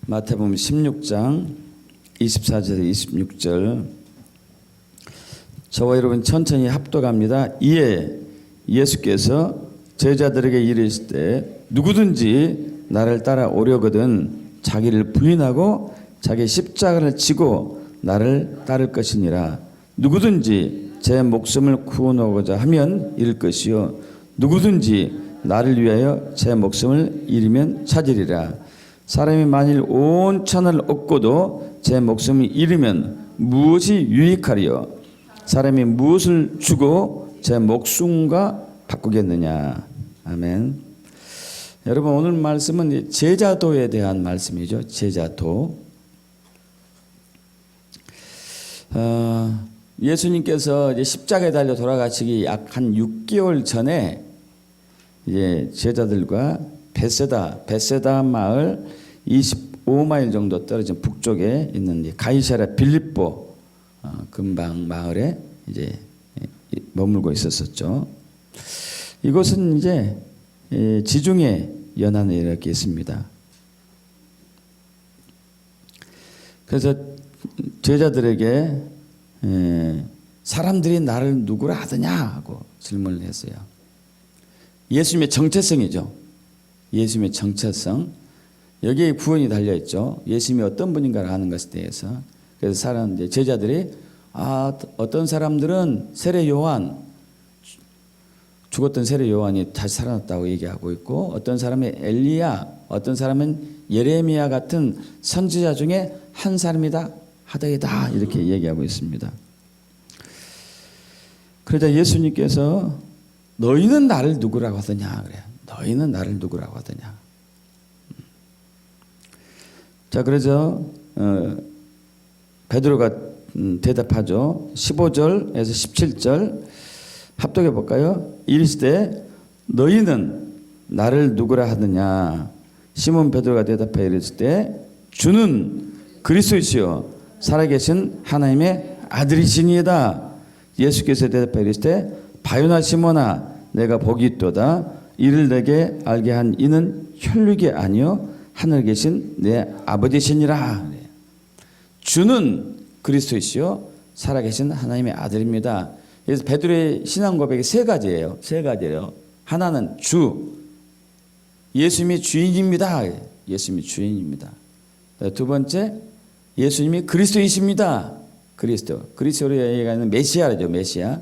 마태복음 16장 24절 26절 저와 여러분 천천히 합독합니다. 이에 예수께서 제자들에게 이르실 때 누구든지 나를 따라오려거든 자기를 부인하고 자기 십자가를 지고 나를 따를 것이니라. 누구든지 제 목숨을 구원하고자 하면 잃을 것이요 누구든지 나를 위하여 제 목숨을 잃으면 찾으리라. 사람이 만일 온 천을 얻고도 제 목숨을 잃으면 무엇이 유익하리요? 사람이 무엇을 주고 제 목숨과 바꾸겠느냐? 아멘. 여러분 오늘 말씀은 제자도에 대한 말씀이죠. 제자도. 예수님께서 이제 십자가에 달려 돌아가시기 약 한 6개월 전에 이제 제자들과 베세다 마을 25마일 정도 떨어진 북쪽에 있는 가이사랴 빌립보 근방 마을에 이제 머물고 있었었죠. 이곳은 이제 지중해 연안에 이렇게 있습니다. 그래서 제자들에게 사람들이 나를 누구라 하더냐 하고 질문을 했어요. 예수님의 정체성이죠. 예수님의 정체성. 여기에 구원이 달려있죠. 예수님이 어떤 분인가를 아는 것에 대해서. 그래서 제자들이 어떤 사람들은 세례 요한, 죽었던 세례 요한이 다시 살아났다고 얘기하고 있고 어떤 사람은 엘리야, 어떤 사람은 예레미야 같은 선지자 중에 한 사람이다 하더이다 이렇게 얘기하고 있습니다. 그러자 예수님께서 너희는 나를 누구라고 하더냐 그래요. 너희는 나를 누구라고 하더냐. 자, 그래서 베드로가 대답하죠. 15절에서 17절 합독해 볼까요? 이르시되 너희는 나를 누구라 하느냐. 시몬 베드로가 대답하여 이르시되 주는 그리스도이시요 살아계신 하나님의 아들이시니이다. 예수께서 대답하여 이르시되 바요나 시몬아 내가 복이 있도다. 이를 내게 알게 한 이는 혈육이 아니요 하늘에 계신 내 아버지시니라. 주는 그리스도이시요 살아계신 하나님의 아들입니다. 그래서 베드로의 신앙 고백이 세 가지예요. 하나는 주, 예수님이 주인입니다. 예수님이 주인입니다. 두 번째, 예수님이 그리스도이십니다. 그리스도로 얘기하는 메시아죠. 메시아.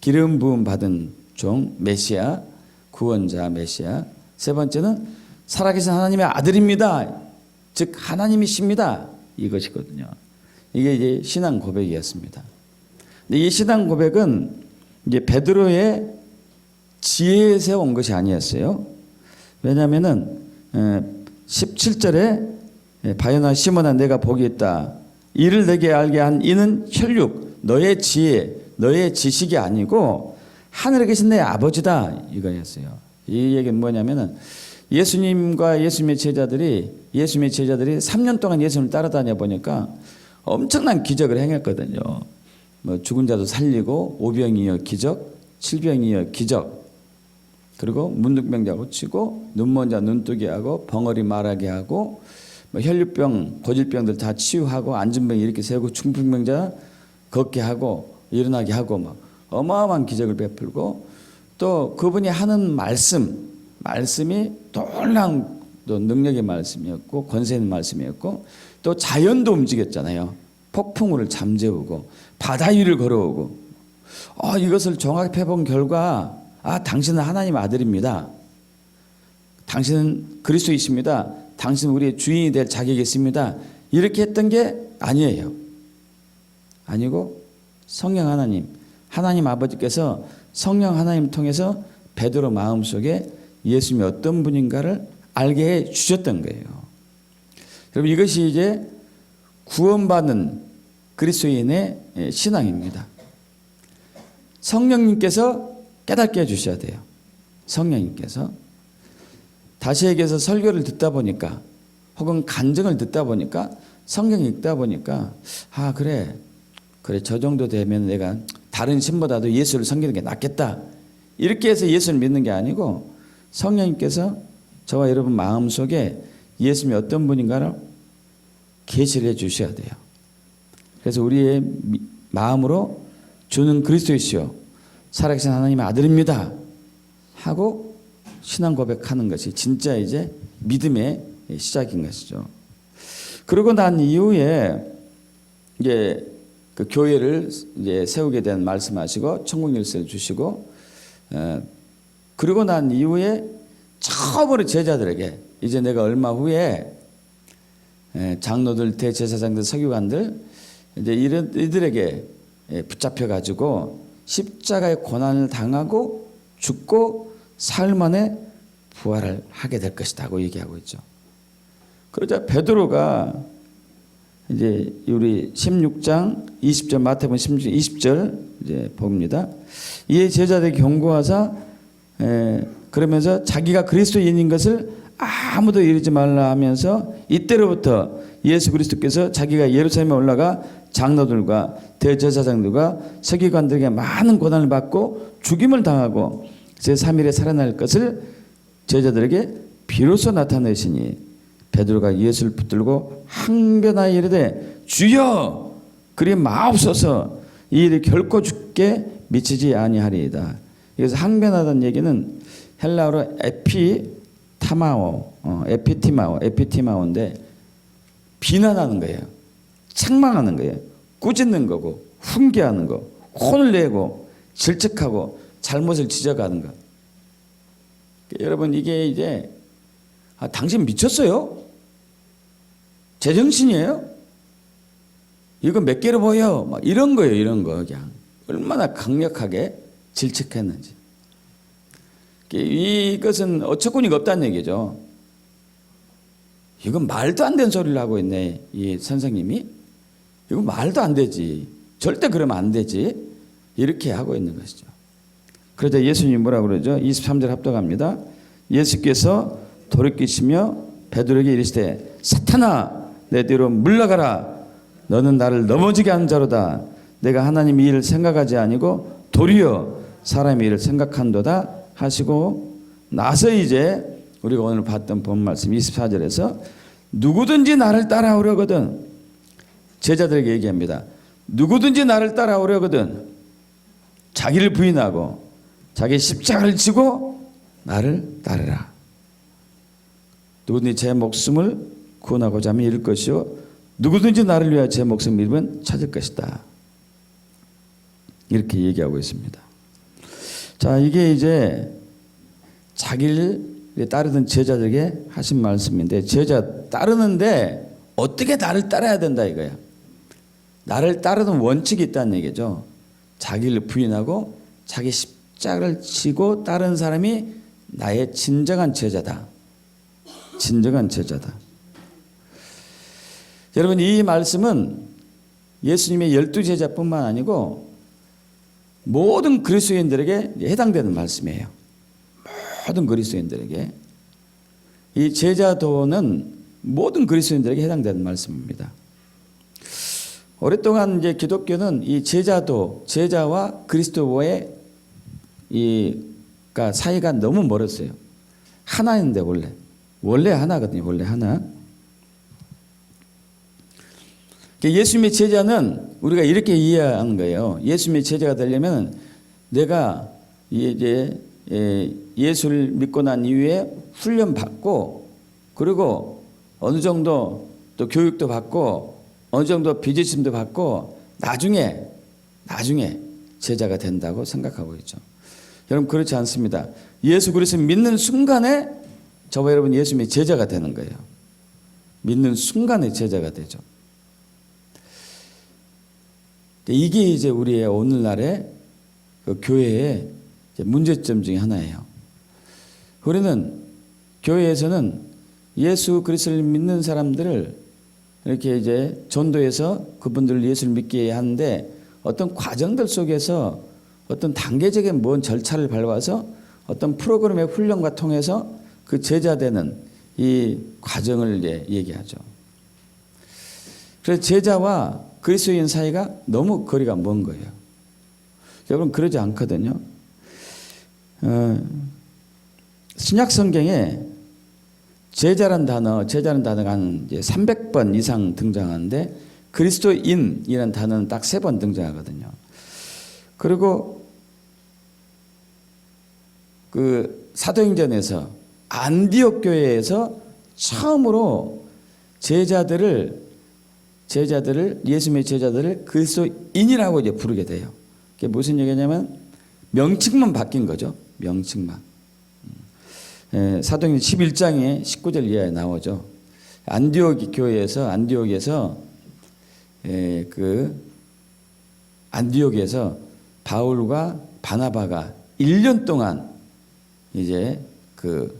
기름 부음 받은 종 메시아, 구원자 메시아. 세 번째는 살아계신 하나님의 아들입니다. 즉 하나님이십니다. 이것이거든요. 이게 이제 신앙 고백이었습니다. 근데 이 신앙 고백은 이제 베드로의 지혜에서 온 것이 아니었어요. 왜냐하면은 17절에 바요나 시몬아 내가 복이 있다. 이를 내게 알게 한 이는 혈육, 너의 지혜, 너의 지식이 아니고 하늘에 계신 내 아버지다 이거였어요. 이 얘기는 뭐냐면은 예수님과 예수님의 제자들이 3년 동안 예수님을 따라다녀 보니까 엄청난 기적을 행했거든요. 뭐 죽은 자도 살리고 오병이어 기적, 칠병이어 기적, 그리고 문둥병자 고치고 눈먼 자 눈뜨게 하고 벙어리 말하게 하고 뭐 혈류병, 고질병들 다 치유하고 안진병 이렇게 세우고 중풍병자 걷게 하고 일어나게 하고 막 어마어마한 기적을 베풀고 또 그분이 하는 말씀이 놀라운 또 능력의 말씀이었고 권세 있는 말씀이었고 또 자연도 움직였잖아요. 폭풍우를 잠재우고 바다 위를 걸어오고 이것을 종합해 본 결과 당신은 하나님 아들입니다. 당신은 그리스도이십니다. 당신은 우리의 주인이 될 자격이 있습니다. 이렇게 했던 게 아니에요. 아니고 성령 하나님 아버지께서 성령 하나님을 통해서 베드로 마음속에 예수님이 어떤 분인가를 알게 해 주셨던 거예요. 여러분 이것이 이제 구원받는 그리스도인의 신앙입니다. 성령님께서 깨닫게 해주셔야 돼요. 성령님께서 다시 얘기해서 설교를 듣다 보니까 혹은 간증을 듣다 보니까 성경을 읽다 보니까 그래 저 정도 되면 내가 다른 신보다도 예수를 섬기는 게 낫겠다 이렇게 해서 예수를 믿는 게 아니고 성령님께서 저와 여러분 마음속에 예수님이 어떤 분인가를 계시를 해 주셔야 돼요. 그래서 우리의 마음으로 주는 그리스도이시요 살아계신 하나님의 아들입니다 하고 신앙 고백하는 것이 진짜 이제 믿음의 시작인 것이죠. 그러고 난 이후에 이제 그 교회를 이제 세우게 된 말씀하시고 천국 열쇠를 주시고, 그러고 난 이후에 처음으로 제자들에게 이제 내가 얼마 후에 장로들, 대제사장들, 서기관들 이제 이들에게 붙잡혀 가지고 십자가의 고난을 당하고 죽고 사흘 만에 부활을 하게 될 것이다고 얘기하고 있죠. 그러자 베드로가 이제 우리 16장 20절, 마태복음 16장 20절 이제 봅니다. 이에 제자들에게 경고하사 그러면서 자기가 그리스도인인 것을 아무도 이르지 말라 하면서 이때로부터 예수 그리스도께서 자기가 예루살렘에 올라가 장로들과 대제사장들과 서기관들에게 많은 고난을 받고 죽임을 당하고 제3일에 살아날 것을 제자들에게 비로소 나타내시니 베드로가 예수를 붙들고 항변하여 이르되 주여 그리 마옵소서 이 일이 결코 죽게 미치지 아니하리이다. 그래서 항변하다는 얘기는 헬라어로 에피티마오인데 비난하는 거예요. 책망하는 거예요. 꾸짖는 거고 훈계하는 거, 혼을 내고 질책하고 잘못을 지적하는 거. 여러분 이게 이제 당신 미쳤어요? 제정신이에요? 이거 몇 개로 보여? 막 이런 거예요. 이런 거 그냥 얼마나 강력하게 질책했는지. 이것은 어처구니가 없다는 얘기죠. 이건 말도 안 되는 소리를 하고 있네. 이 선생님이. 이거 말도 안 되지. 절대 그러면 안 되지. 이렇게 하고 있는 것이죠. 그러자 예수님이 뭐라고 그러죠? 23절 합독합니다. 예수께서 돌이키시며 베드로에게 이르시되 사탄아 내 뒤로 물러가라. 너는 나를 넘어지게 하는 자로다. 내가 하나님의 일을 생각하지 아니고 도리어 사람의 일을 생각한도다 하시고 나서 이제 우리가 오늘 봤던 본 말씀 24절에서 누구든지 나를 따라오려거든 제자들에게 얘기합니다. 누구든지 나를 따라오려거든 자기를 부인하고 자기 십자가를 지고 나를 따르라. 누구든지 제 목숨을 구원하고자 하면 잃을 것이요 누구든지 나를 위하여 제 목숨을 잃으면 찾을 것이다. 이렇게 얘기하고 있습니다. 자, 이게 이제 자기를 따르던 제자들에게 하신 말씀인데 제자 따르는데 어떻게 나를 따라야 된다 이거야. 나를 따르는 원칙이 있다는 얘기죠. 자기를 부인하고 자기 십자가를 지고 따르는 사람이 나의 진정한 제자다. 진정한 제자다. 여러분 이 말씀은 예수님의 12제자뿐만 아니고 모든 그리스도인들에게 해당되는 말씀이에요. 모든 그리스도인들에게. 이 제자도는 모든 그리스도인들에게 해당되는 말씀입니다. 오랫동안 이제 기독교는 이 제자도, 제자와 그리스도와의 그러니까 사이가 너무 멀었어요. 하나인데 원래 하나거든요. 원래 하나. 예수님의 제자는 우리가 이렇게 이해하는 거예요. 예수님의 제자가 되려면 내가 이제 예수를 믿고 난 이후에 훈련 받고 그리고 어느 정도 또 교육도 받고 어느 정도 비지심도 받고 나중에 제자가 된다고 생각하고 있죠. 여러분 그렇지 않습니다. 예수 그리스도를 믿는 순간에 저와 여러분 예수님의 제자가 되는 거예요. 믿는 순간에 제자가 되죠. 이게 이제 우리의 오늘날의 그 교회의 문제점 중에 하나예요. 우리는 교회에서는 예수 그리스도를 믿는 사람들을 이렇게 이제 전도해서 그분들을 예수를 믿게 하는데 어떤 과정들 속에서 어떤 단계적인 뭔 절차를 밟아서 어떤 프로그램의 훈련과 통해서 그 제자되는 이 과정을 이제 얘기하죠. 그래서 제자와 그리스도인 사이가 너무 거리가 먼 거예요. 여러분 그러지 않거든요. 신약 성경에 제자라는 단어가 한 이제 300번 이상 등장하는데 그리스도인이라는 단어는 딱 3번 등장하거든요. 그리고 그 사도행전에서 안디옥 교회에서 처음으로 예수님의 제자들을 그리스도인이라고 이제 부르게 돼요. 그게 무슨 얘기냐면 명칭만 바뀐 거죠. 명칭만. 사도행전 11장에 19절 이하에 나오죠. 안디옥에서 바울과 바나바가 1년 동안 이제 그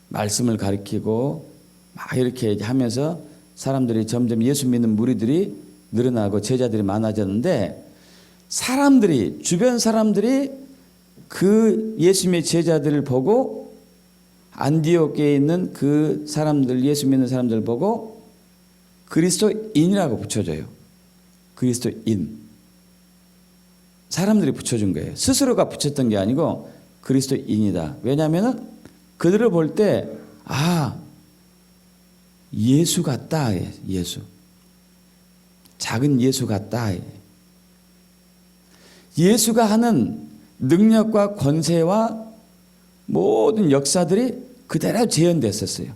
말씀을 가르치고 막 이렇게 하면서 사람들이 점점 예수 믿는 무리들이 늘어나고 제자들이 많아졌는데 주변 사람들이 그 예수님의 제자들을 보고 안디옥에 있는 그 사람들, 예수 믿는 사람들 보고 그리스도인이라고 붙여줘요. 그리스도인. 사람들이 붙여준 거예요. 스스로가 붙였던 게 아니고 그리스도인이다. 왜냐하면 그들을 볼 때 예수 같다. 예수. 작은 예수 같다. 예수가 하는 능력과 권세와 모든 역사들이 그대로 재현됐었어요.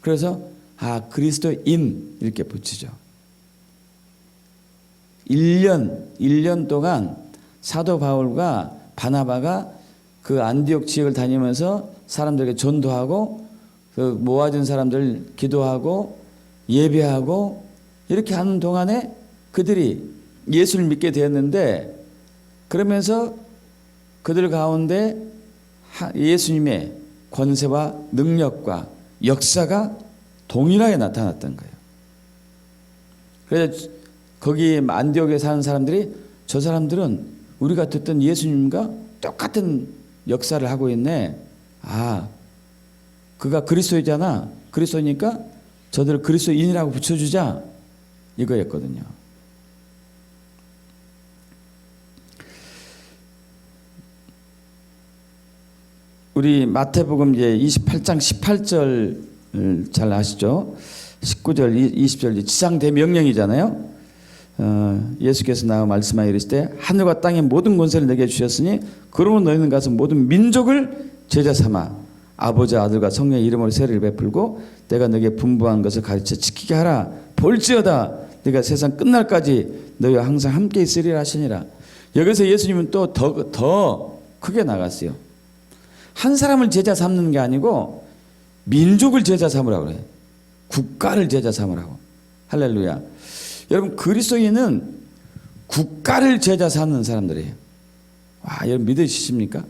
그래서 그리스도인 이렇게 붙이죠. 1년 동안 사도 바울과 바나바가 그 안디옥 지역을 다니면서 사람들에게 전도하고 그 모아진 사람들 기도하고 예배하고 이렇게 하는 동안에 그들이 예수를 믿게 되었는데 그러면서 그들 가운데 예수님의 권세와 능력과 역사가 동일하게 나타났던 거예요. 그래서 거기 안디옥에 사는 사람들이 저 사람들은 우리가 듣던 예수님과 똑같은 역사를 하고 있네. 그가 그리스도이잖아. 그리스도니까 저들을 그리스도인이라고 붙여주자. 이거였거든요. 우리 마태복음 이제 28장 18절 잘 아시죠? 19절, 20절 지상대 명령이잖아요. 예수께서 나와 말씀하여 이르시되 하늘과 땅의 모든 권세를 내게 주셨으니 그러므로 너희는 가서 모든 민족을 제자 삼아 아버지 아들과 성령의 이름으로 세례를 베풀고 내가 너에게 분부한 것을 가르쳐 지키게 하라. 볼지어다 네가 세상 끝날까지 너희와 항상 함께 있으리라 하시니라. 여기서 예수님은 또 더 크게 나갔어요. 한 사람을 제자 삼는 게 아니고 민족을 제자 삼으라고 그래요. 국가를 제자 삼으라고. 할렐루야. 여러분 그리스도인은 국가를 제자 삼는 사람들이에요. 여러분 믿으십니까?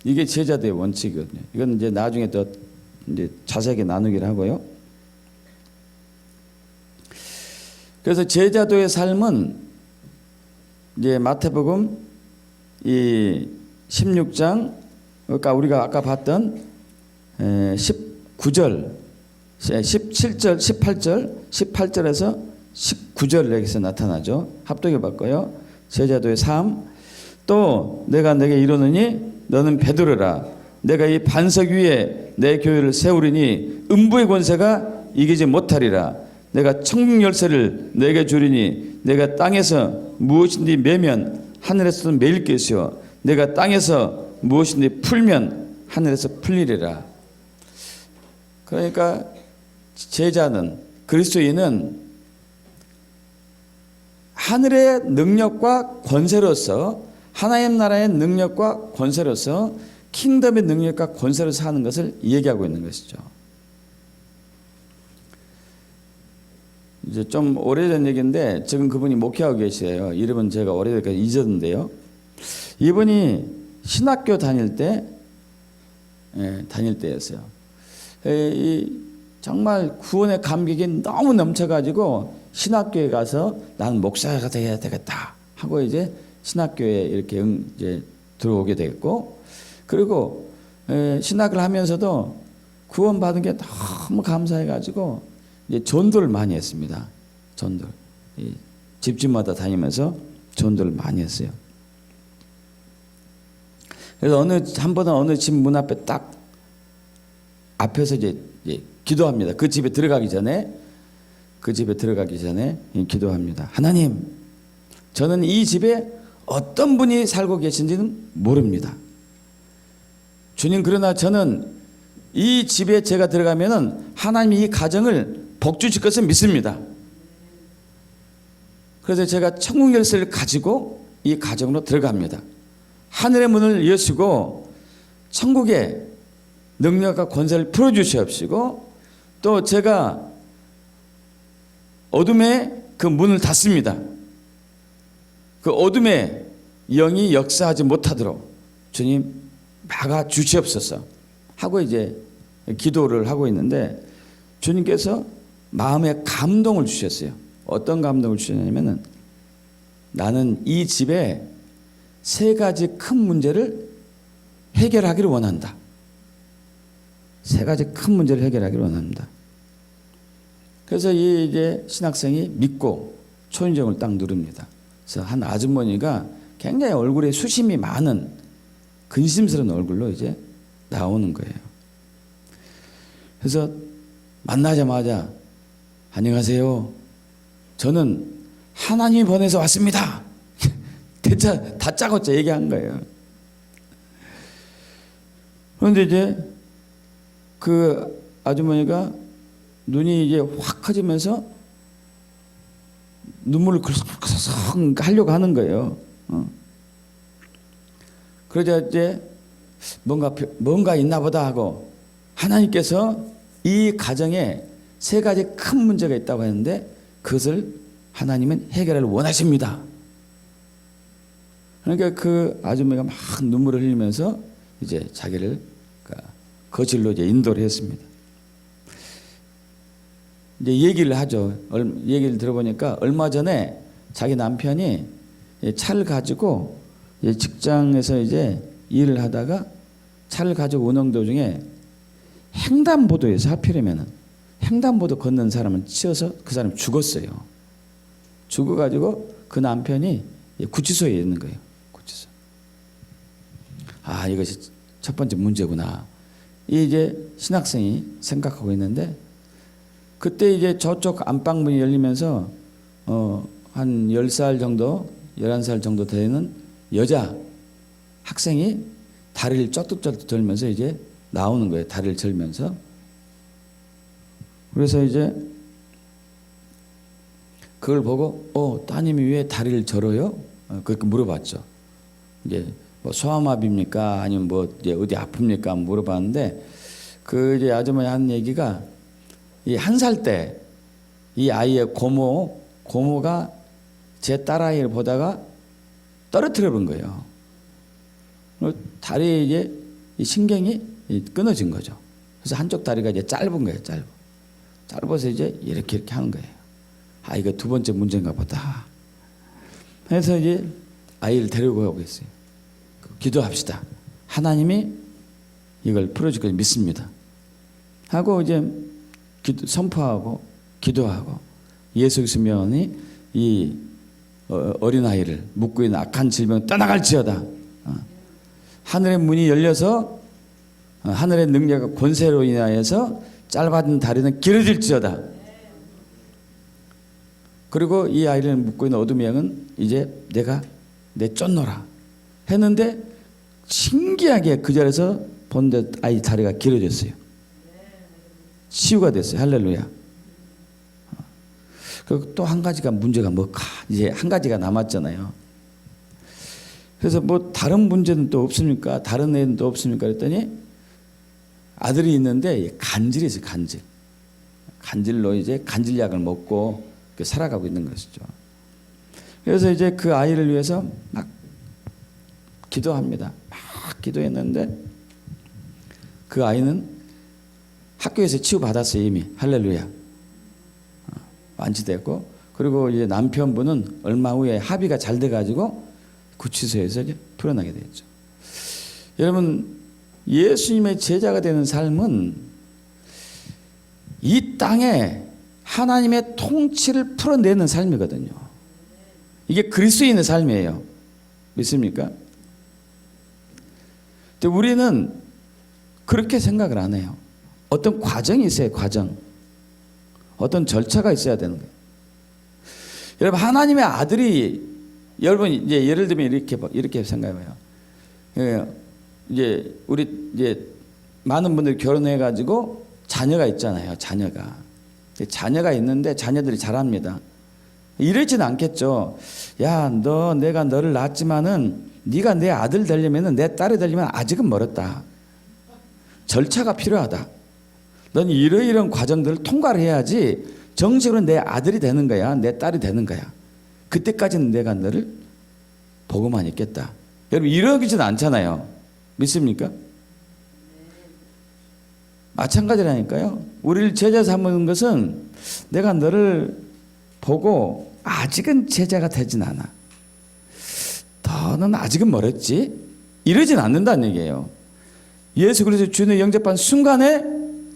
이게 제자도의 원칙이거든요. 이건 이제 나중에 더 이제 자세하게 나누기를 하고요. 그래서 제자도의 삶은 이제 마태복음 이 16장 그러니까 우리가 아까 봤던 19절, 17절, 18절에서 19절 여기서 나타나죠. 합독해 봤고요. 제자도의 삶. 또 내가 내게 이르노니 너는 베드로라. 내가 이 반석 위에 내 교회를 세우리니 음부의 권세가 이기지 못하리라. 내가 천국 열쇠를 내게 주리니 내가 땅에서 무엇인지 매면 하늘에서도 매일 것이요 내가 땅에서 무엇인지 풀면 하늘에서 풀리리라. 그러니까 제자는 그리스도인은 하늘의 능력과 권세로서 하나님 나라의 능력과 권세로서 킹덤의 능력과 권세로서 하는 것을 얘기하고 있는 것이죠. 이제 좀 오래전 얘기인데 지금 그분이 목회하고 계세요. 이름은 제가 오래전까지 잊었는데요. 이분이 신학교 다닐 때였어요. 정말 구원의 감격이 너무 넘쳐가지고 신학교에 가서 나는 목사가 돼야 되겠다 하고 이제 신학교에 이렇게 이제 들어오게 됐고, 그리고 신학을 하면서도 구원받은 게 너무 감사해가지고 이제 전도를 많이 했습니다. 전도. 집집마다 다니면서 전도를 많이 했어요. 그래서 한 번은 어느 집 문 앞에 딱 앞에서 이제 기도합니다. 그 집에 들어가기 전에 기도합니다. 하나님, 저는 이 집에 어떤 분이 살고 계신지는 모릅니다. 주님, 그러나 저는 이 집에 제가 들어가면은 하나님이 이 가정을 복주실 것을 믿습니다. 그래서 제가 천국 열쇠를 가지고 이 가정으로 들어갑니다. 하늘의 문을 여시고 천국의 능력과 권세를 풀어주시옵시고, 또 제가 어둠의 그 문을 닫습니다. 그 어둠의 영이 역사하지 못하도록 주님 막아 주시옵소서 하고 이제 기도를 하고 있는데, 주님께서 마음에 감동을 주셨어요. 어떤 감동을 주셨냐면은, 나는 이 집에 3가지 큰 문제를 해결하기를 원한다. 3가지 큰 문제를 해결하기를 원합니다. 그래서 이제 신학생이 믿고 초인종을 딱 누릅니다. 그래서 한 아주머니가 굉장히 얼굴에 수심이 많은 근심스러운 얼굴로 이제 나오는 거예요. 그래서 만나자마자 안녕하세요. 저는 하나님이 보내서 왔습니다. 대체 다짜고짜 얘기한 거예요. 그런데 이제 그 아주머니가 눈이 이제 확 커지면서 눈물을 글썽글썽 하려고 하는 거예요. 그러자 이제 뭔가 있나 보다 하고, 하나님께서 이 가정에 3가지 큰 문제가 있다고 했는데 그것을 하나님은 해결을 원하십니다. 그러니까 그 아주머니가 막 눈물을 흘리면서 이제 자기를 거실로 이제 인도를 했습니다. 이제 얘기를 하죠. 얘기를 들어보니까 얼마 전에 자기 남편이 차를 가지고 직장에서 이제 일을 하다가 차를 가지고 오는 도중에 횡단보도에서 하필이면은 횡단보도 걷는 사람을 치어서 그 사람이 죽었어요. 죽어가지고 그 남편이 구치소에 있는 거예요. 구치소. 아, 이것이 첫 번째 문제구나. 이제 신학생이 생각하고 있는데, 그때 이제 저쪽 안방문이 열리면서 한 10살 정도, 11살 정도 되는 여자 학생이 다리를 쩌뚝쩌뚝 들면서 이제 나오는 거예요. 다리를 절면서. 그래서 이제 그걸 보고 따님이 왜 다리를 절어요? 그렇게 물어봤죠. 이제 뭐 소아마비입니까? 아니면 뭐 이제 어디 아픕니까? 물어봤는데, 그 이제 아주머니 하는 얘기가, 이 1살 때 이 아이의 고모가 제 딸아이를 보다가 떨어뜨려 본 거예요. 다리에 이제 이 신경이 끊어진 거죠. 그래서 한쪽 다리가 이제 짧은 거예요. 짧아서 이제 이렇게 하는 거예요. 아, 이거 2번째 문제인가 보다. 그래서 이제 아이를 데리고 가고 있어요. 기도합시다. 하나님이 이걸 풀어줄 걸 믿습니다. 하고 이제 선포하고 기도하고, 예수 그리스도면이 이 어린아이를 묶고 있는 악한 질병을 떠나갈지어다. 하늘의 문이 열려서 하늘의 능력과 권세로 인하여서 짧아진 다리는 길어질지어다. 그리고 이 아이를 묶고 있는 어둠의 영은 이제 내가 내쫓노라 했는데, 신기하게 그 자리에서 본데 아이 다리가 길어졌어요. 치유가 됐어요. 할렐루야. 그리고 또 한 가지가 문제가 뭘까? 이제 한 가지가 남았잖아요. 그래서 뭐 다른 문제는 또 없습니까? 다른 애는 또 없습니까? 그랬더니 아들이 있는데 간질이 있어요. 간질로 이제 간질약을 먹고 살아가고 있는 것이죠. 그래서 이제 그 아이를 위해서 막 기도합니다. 막 기도했는데 그 아이는 학교에서 치유받았어요. 이미. 할렐루야. 완치됐고, 그리고 이제 남편분은 얼마 후에 합의가 잘 돼가지고 구치소에서 이제 풀어나게 됐죠. 여러분, 예수님의 제자가 되는 삶은 이 땅에 하나님의 통치를 풀어내는 삶이거든요. 이게 그리스도인의 삶이에요. 믿습니까? 근데 우리는 그렇게 생각을 안 해요. 어떤 과정이 있어요. 과정. 어떤 절차가 있어야 되는 거예요. 여러분, 하나님의 아들이, 여러분 이제 예를 들면 이렇게 생각해봐요. 이제 우리 이제 많은 분들이 결혼해 가지고 자녀가 있잖아요. 자녀가 있는데 자녀들이 자랍니다. 이러진 않겠죠. 야, 내가 너를 낳았지만은 네가 내 아들 되려면은, 내 딸이 되려면 아직은 멀었다. 절차가 필요하다. 넌 이러이러한 과정들을 통과를 해야지 정식으로 내 아들이 되는 거야. 내 딸이 되는 거야. 그때까지는 내가 너를 보고만 있겠다. 여러분, 이러지는 않잖아요. 믿습니까? 마찬가지라니까요. 우리를 제자 삼는 것은 내가 너를 보고 아직은 제자가 되진 않아. 너는 아직은 멀었지? 이러진 않는다는 얘기예요. 예수 그리스도 주님의 영접한 순간에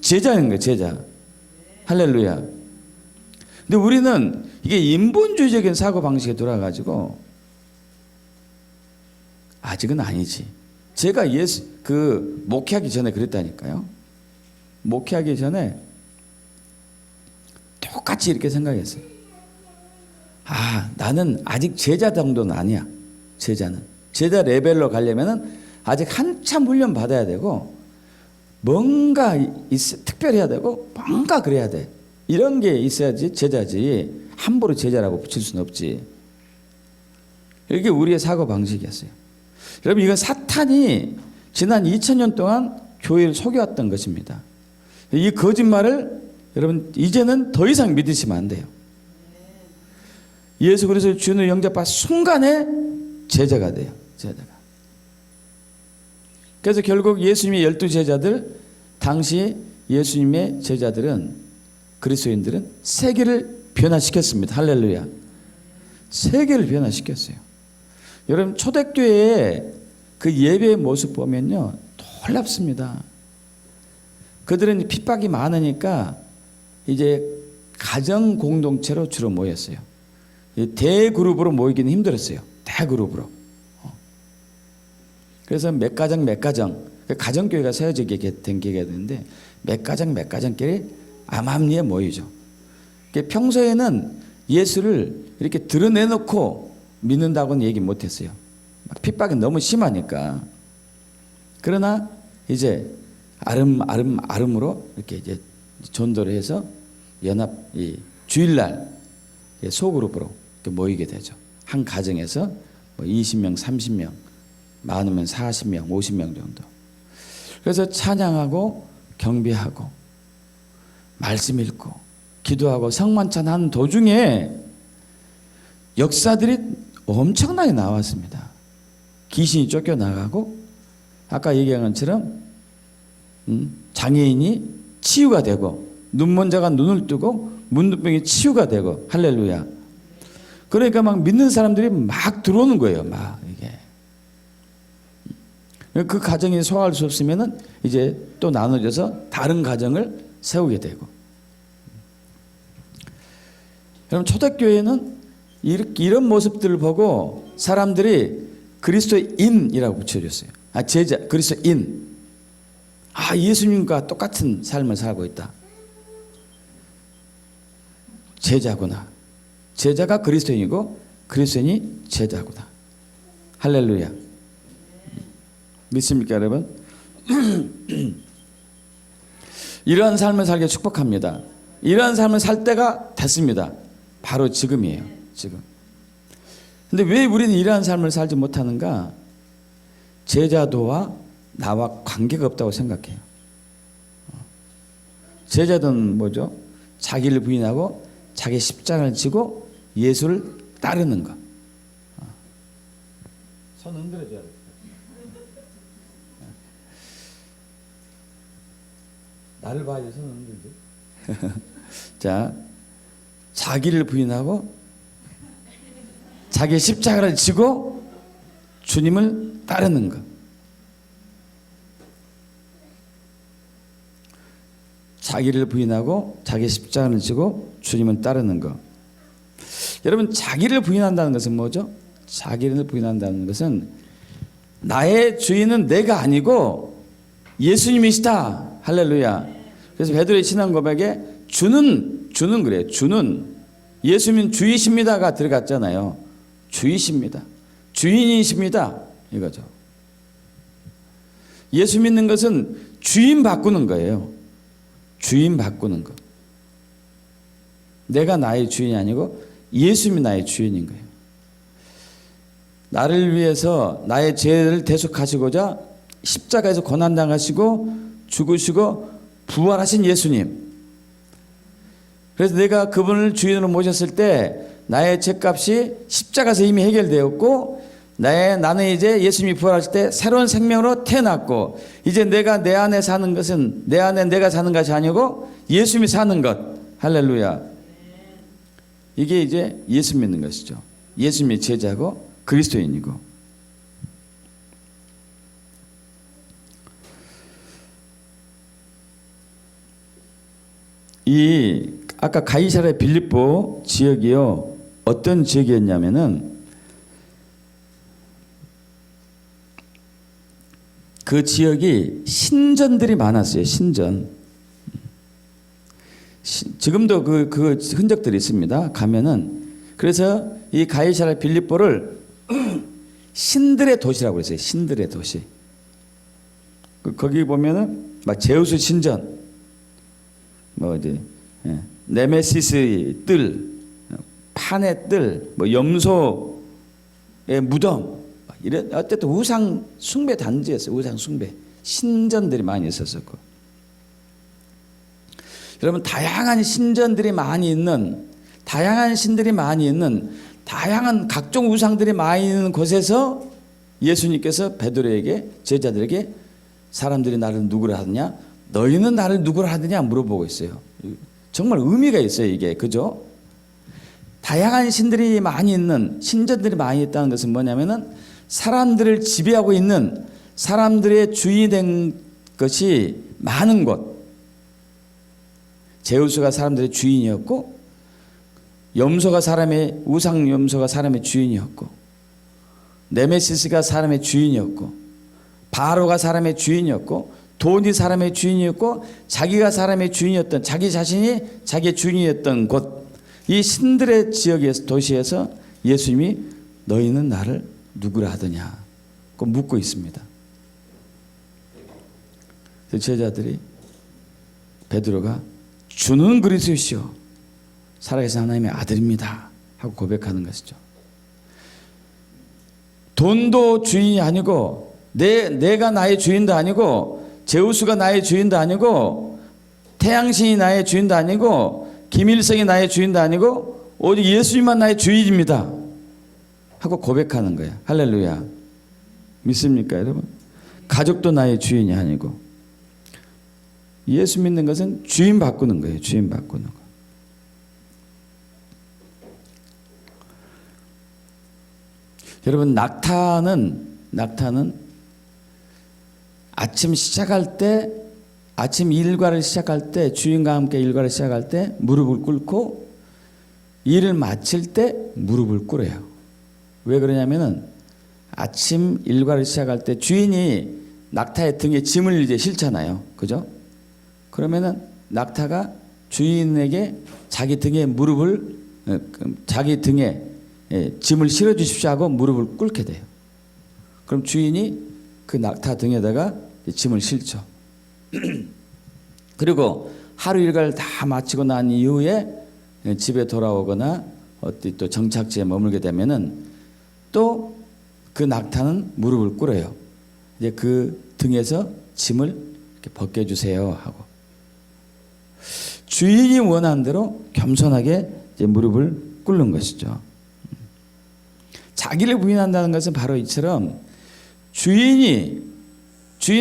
제자인 거예요. 제자. 할렐루야. 근데 우리는 이게 인본주의적인 사고방식에 돌아가지고 아직은 아니지. 제가 목회하기 전에 그랬다니까요. 목회하기 전에 똑같이 이렇게 생각했어요. 나는 아직 제자 정도는 아니야. 제자 레벨로 가려면은 아직 한참 훈련 받아야 되고, 뭔가 특별히 해야 되고, 뭔가 그래야 돼. 이런 게 있어야지 제자지. 함부로 제자라고 붙일 수는 없지. 이게 우리의 사고 방식이었어요. 여러분, 이건 사탄이 지난 2000년 동안 교회를 속여왔던 것입니다. 이 거짓말을 여러분 이제는 더 이상 믿으시면 안 돼요. 예수 그리스도 주님을 영접한 순간에 제자가 돼요. 제자가. 그래서 결국 예수님의 12제자들, 당시 예수님의 제자들은, 그리스도인들은 세계를 변화시켰습니다. 할렐루야. 세계를 변화시켰어요. 여러분, 초대교회의 그 예배의 모습 보면요, 놀랍습니다. 그들은 핍박이 많으니까 이제 가정 공동체로 주로 모였어요. 대그룹으로 모이기는 힘들었어요. 대그룹으로. 그래서 몇 가정 가정교회가 세워지게 된 계기가 되는데, 몇 가정끼리 암암리에 모이죠. 평소에는 예수를 이렇게 드러내놓고 믿는다고는 얘기 못했어요. 핍박이 너무 심하니까. 그러나 이제 아름으로 이렇게 이제 전도를 해서 주일날 소그룹으로 모이게 되죠. 한 가정에서 20명, 30명, 많으면 40명, 50명 정도. 그래서 찬양하고 경배하고 말씀 읽고 기도하고 성만찬 하는 도중에 역사들이 엄청나게 나왔습니다. 귀신이 쫓겨나가고, 아까 얘기한 것처럼 장애인이 치유가 되고, 눈먼 자가 눈을 뜨고, 문둥병이 치유가 되고. 할렐루야. 그러니까 막 믿는 사람들이 막 들어오는 거예요. 막 이게. 그 가정이 소화할 수 없으면은 이제 또 나눠져서 다른 가정을 세우게 되고. 여러분, 초대교회는 이런 모습들을 보고 사람들이 그리스도인이라고 붙여줬어요. 제자, 그리스도인. 예수님과 똑같은 삶을 살고 있다. 제자구나. 제자가 그리스도인이고 그리스도인이 제자구나. 할렐루야. 믿습니까, 여러분? 이러한 삶을 살게 축복합니다. 이러한 삶을 살 때가 됐습니다. 바로 지금이에요. 지금. 근데 왜 우리는 이러한 삶을 살지 못하는가? 제자도와 나와 관계가 없다고 생각해요. 제자도는 뭐죠? 자기를 부인하고 자기 십자가를 지고 예수를 따르는 것. 손 흔들어줘야 돼. 나를 봐야 손 흔들지. 자, 자기를 부인하고 자기 십자가를 지고 주님을 따르는 것. 자기를 부인하고 자기 십자가를 지고 주님을 따르는 것. 여러분, 자기를 부인한다는 것은 뭐죠? 자기를 부인한다는 것은 나의 주인은 내가 아니고 예수님이시다. 할렐루야. 그래서 베드로의 신앙 고백에 주는 그래요. 주는 예수님 주이십니다가 들어갔잖아요. 주이십니다. 주인이십니다. 이거죠. 예수 믿는 것은 주인 바꾸는 거예요. 주인 바꾸는 것. 내가 나의 주인이 아니고 예수님이 나의 주인인 거예요. 나를 위해서 나의 죄를 대속하시고자 십자가에서 고난당하시고 죽으시고 부활하신 예수님. 그래서 내가 그분을 주인으로 모셨을 때 나의 죄값이 십자가에서 이미 해결되었고 나는 이제 예수님이 부활하실 때 새로운 생명으로 태어났고 이제 내가 내 안에 사는 것은 내 안에 내가 사는 것이 아니고 예수님이 사는 것. 할렐루야. 이게 이제 예수 믿는 것이죠. 예수님의 제자고 그리스도인이고. 이 아까 가이사랴 빌립보 지역이요, 어떤 지역이었냐면은 그 지역이 신전들이 많았어요. 신전. 지금도 그 흔적들이 있습니다. 가면은. 그래서 이 가이사랴 빌립보를 신들의 도시라고 그랬어요. 신들의 도시. 거기 보면은 막 제우스 신전, 뭐 이제 네메시스의 뜰, 판의 뜰, 뭐 염소의 무덤, 이런 어쨌든 우상 숭배 단지였어요. 우상 숭배 신전들이 많이 있었었고. 여러분, 다양한 신전들이 많이 있는, 다양한 신들이 많이 있는, 다양한 각종 우상들이 많이 있는 곳에서 예수님께서 베드로에게, 제자들에게 사람들이 나를 누구라 하느냐, 너희는 나를 누구라 하느냐 물어보고 있어요. 정말 의미가 있어요, 이게. 그죠? 다양한 신들이 많이 있는, 신전들이 많이 있다는 것은 뭐냐면은 사람들을 지배하고 있는, 사람들의 주인이 된 것이 많은 곳. 제우스가 사람들의 주인이었고, 염소가 사람의, 우상 염소가 사람의 주인이었고, 네메시스가 사람의 주인이었고, 바로가 사람의 주인이었고, 돈이 사람의 주인이었고, 자기가 사람의 주인이었던, 자기 자신이 자기의 주인이었던 곳, 이 신들의 지역에서, 도시에서 예수님이 너희는 나를 누구라 하더냐 그 묻고 있습니다. 제자들이, 베드로가 주는 그리스도시요 살아계신 하나님의 아들입니다 하고 고백하는 것이죠. 돈도 주인이 아니고, 내가 나의 주인도 아니고, 제우스가 나의 주인도 아니고, 태양신이 나의 주인도 아니고, 김일성이 나의 주인도 아니고, 오직 예수님만 나의 주인입니다 하고 고백하는 거예요. 할렐루야. 믿습니까, 여러분? 가족도 나의 주인이 아니고. 예수 믿는 것은 주인 바꾸는 거예요. 주인 바꾸는 거. 여러분, 낙타는 아침 시작할 때, 아침 일과를 시작할 때, 주인과 함께 일과를 시작할 때 무릎을 꿇고, 일을 마칠 때 무릎을 꿇어요. 왜 그러냐면은 아침 일과를 시작할 때 주인이 낙타의 등에 짐을 이제 실잖아요. 그죠? 그러면은 낙타가 주인에게 자기 등에 무릎을, 자기 등에 짐을 실어 주십시오 하고 무릎을 꿇게 돼요. 그럼 주인이 그 낙타 등에다가 짐을 실죠. 그리고 하루 일과를 다 마치고 난 이후에 집에 돌아오거나 어디 또 정착지에 머물게 되면은 또 그 낙타는 무릎을 꿇어요. 이제 그 등에서 짐을 이렇게 벗겨주세요 하고, 주인이 원하는 대로 겸손하게 이제 무릎을 꿇는 것이죠. 자기를 부인한다는 것은 바로 이처럼 주인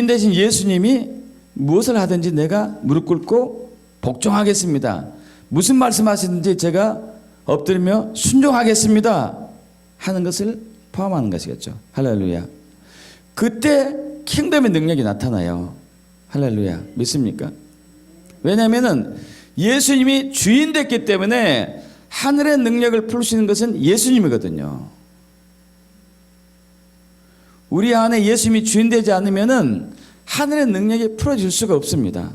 대신 예수님이 무엇을 하든지 내가 무릎 꿇고 복종하겠습니다, 무슨 말씀하시든지 제가 엎드리며 순종하겠습니다 하는 것을 포함하는 것이겠죠. 할렐루야. 그때 킹덤의 능력이 나타나요. 할렐루야. 믿습니까? 왜냐하면 예수님이 주인 됐기 때문에 하늘의 능력을 풀 수 있는 것은 예수님이거든요. 우리 안에 예수님이 주인되지 않으면은 하늘의 능력이 풀어질 수가 없습니다.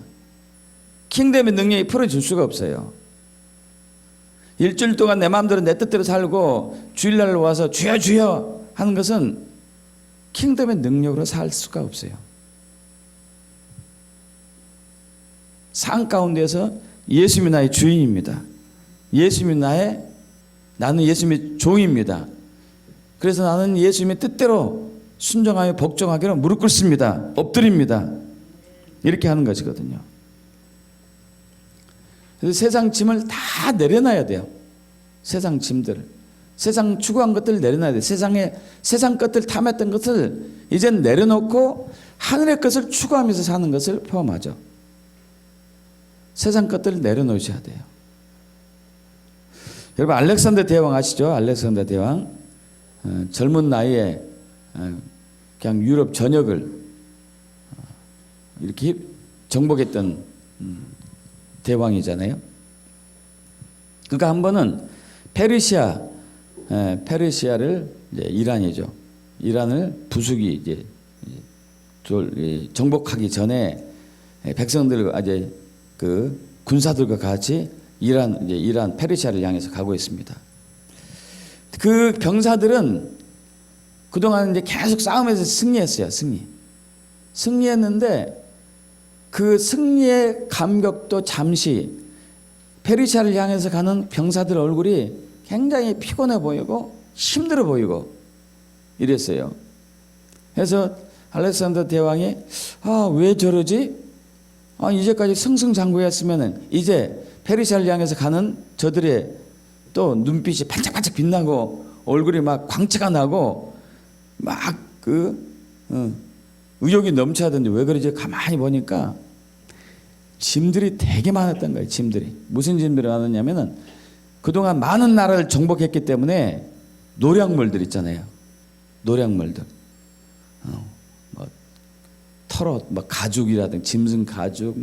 킹덤의 능력이 풀어질 수가 없어요. 일주일 동안 내 마음대로 내 뜻대로 살고 주일날 와서 주여 주여 하는 것은 킹덤의 능력으로 살 수가 없어요. 삶 가운데서 예수님이 나의 주인입니다. 나는 예수님의 종입니다. 그래서 나는 예수님의 뜻대로 순종하여 복종하기로 무릎 꿇습니다. 엎드립니다. 이렇게 하는 것이거든요. 그래서 세상 짐을 다 내려놔야 돼요. 세상 짐들을. 세상 추구한 것들을 내려놔야 돼요. 세상 것들 탐했던 것을 이젠 내려놓고 하늘의 것을 추구하면서 사는 것을 포함하죠. 세상 것들을 내려놓으셔야 돼요. 여러분 알렉산더 대왕 아시죠? 알렉산더 대왕 젊은 나이에 그냥 유럽 전역을 이렇게 정복했던 대왕이잖아요. 그러니까 한 번은 페르시아를 이제 이란이죠. 이란을 부수기 이제 정복하기 전에 백성들과 이제 그 군사들과 같이 이란 페르시아를 향해서 가고 있습니다. 그 병사들은 그동안 이제 계속 싸움에서 승리했어요. 승리했는데 그 승리의 감격도 잠시 페르시아를 향해서 가는 병사들 얼굴이 굉장히 피곤해 보이고 힘들어 보이고 이랬어요. 그래서 알렉산더 대왕이 왜 저러지? 이제까지 승승장구했으면은 이제 페르시아를 향해서 가는 저들의 또 눈빛이 반짝반짝 빛나고 얼굴이 막 광채가 나고 막 의욕이 넘쳐하던데 왜 그러지? 가만히 보니까 짐들이 되게 많았던 거예요. 짐들이 무슨 짐들이 많았냐면은 그동안 많은 나라를 정복했기 때문에 노량물들 있잖아요. 노량물들 털옷, 가죽이라든지 짐승 가죽,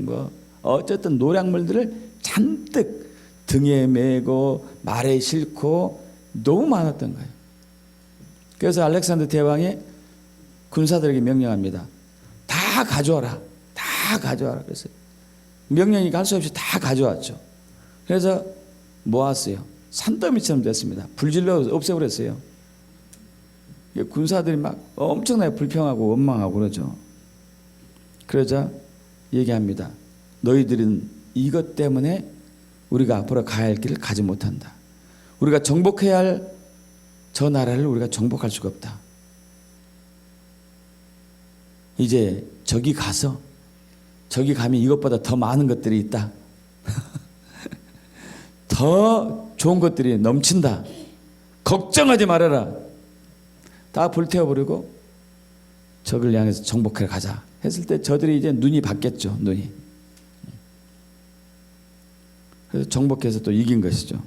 어쨌든 노량물들을 잔뜩 등에 메고 말에 싣고 너무 많았던 거예요. 그래서 알렉산더 대왕이 군사들에게 명령합니다. 다 가져와라. 다 가져와라. 그래서 명령이 갈 수 없이 다 가져왔죠. 그래서 모았어요. 산더미처럼 됐습니다. 불질러 없애버렸어요. 군사들이 막 엄청나게 불평하고 원망하고 그러죠. 그러자 얘기합니다. 너희들은 이것 때문에 우리가 앞으로 가야 할 길을 가지 못한다. 우리가 정복해야 할 저 나라를 우리가 정복할 수가 없다. 이제 저기 가면 이것보다 더 많은 것들이 있다. 더 좋은 것들이 넘친다. 걱정하지 말아라. 다 불태워버리고 적을 향해서 정복하러 가자 했을 때 저들이 이제 눈이 바뀌었죠. 눈이. 그래서 정복해서 또 이긴 것이죠.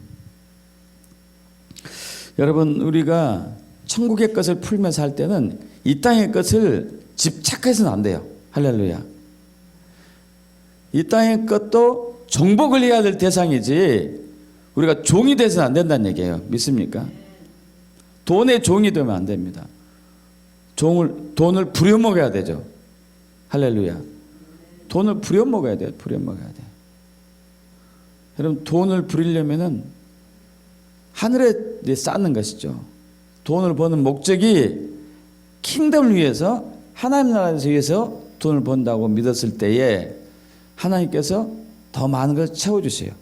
여러분 우리가 천국의 것을 풀면서 할 때는 이 땅의 것을 집착해서는 안 돼요. 할렐루야. 이 땅의 것도 정복을 해야 될 대상이지 우리가 종이 돼서는 안 된다는 얘기예요. 믿습니까? 돈의 종이 되면 안 됩니다. 돈을 부려먹어야 되죠. 할렐루야. 돈을 부려먹어야 돼요. 부려먹어야 돼요. 여러분 돈을 부리려면은 하늘에 쌓는 것이죠. 돈을 버는 목적이 킹덤을 위해서 하나님 나라에서 위해서 돈을 번다고 믿었을 때에 하나님께서 더 많은 걸 채워주세요.